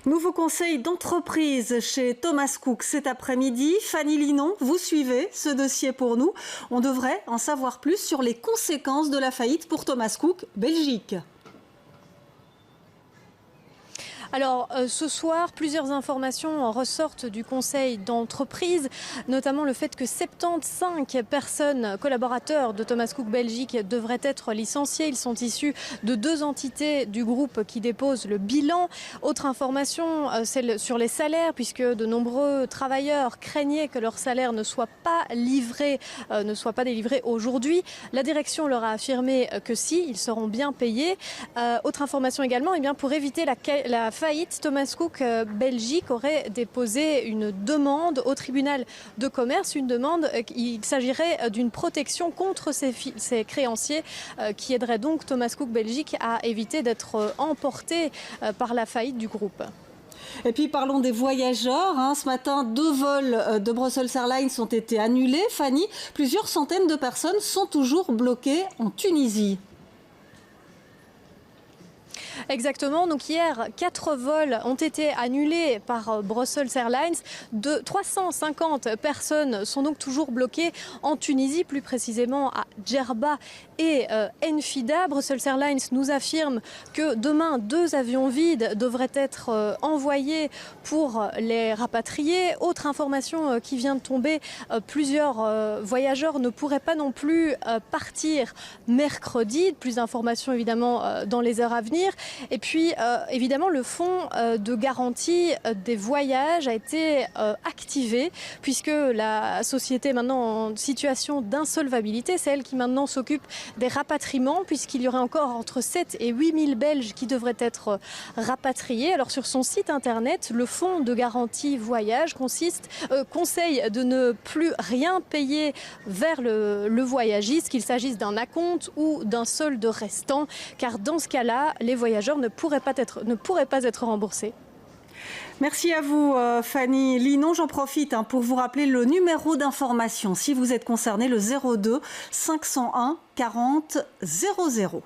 Nouveau conseil d'entreprise chez Thomas Cook cet après-midi. Fanny Linon, vous suivez ce dossier pour nous. On devrait en savoir plus sur les conséquences de la faillite pour Thomas Cook Belgique. Alors ce soir, plusieurs informations ressortent du conseil d'entreprise, notamment le fait que 75 personnes, collaborateurs de Thomas Cook Belgique, devraient être licenciés. Ils sont issus de 2 entités du groupe qui déposent le bilan. Autre information, celle sur les salaires, puisque de nombreux travailleurs craignaient que leur salaire ne soit pas délivré aujourd'hui. La direction leur a affirmé que si, ils seront bien payés. Autre information également, pour éviter la faillite, Thomas Cook Belgique aurait déposé une demande au tribunal de commerce, il s'agirait d'une protection contre ses créanciers qui aiderait donc Thomas Cook Belgique à éviter d'être emporté par la faillite du groupe. Et puis parlons des voyageurs. Ce matin, 2 vols de Brussels Airlines ont été annulés. Fanny, plusieurs centaines de personnes sont toujours bloquées en Tunisie. Exactement. Donc hier, 4 vols ont été annulés par Brussels Airlines. 350 personnes sont donc toujours bloquées en Tunisie, plus précisément à Djerba et Enfida. Brussels Airlines nous affirme que demain, 2 avions vides devraient être envoyés pour les rapatrier. Autre information qui vient de tomber, plusieurs voyageurs ne pourraient pas non plus partir mercredi. Plus d'informations évidemment dans les heures à venir. Et puis, évidemment, le fonds de garantie des voyages a été activé puisque la société est maintenant en situation d'insolvabilité. C'est elle qui maintenant s'occupe des rapatriements puisqu'il y aurait encore entre 7 et 8 000 Belges qui devraient être rapatriés. Alors, sur son site internet, le fonds de garantie voyage conseille de ne plus rien payer vers le voyagiste, qu'il s'agisse d'un acompte ou d'un solde restant, car dans ce cas-là, les voyageurs ne pourraient pas être remboursés. Merci à vous Fanny Linon. J'en profite pour vous rappeler le numéro d'information si vous êtes concerné, le 02 501 40 00.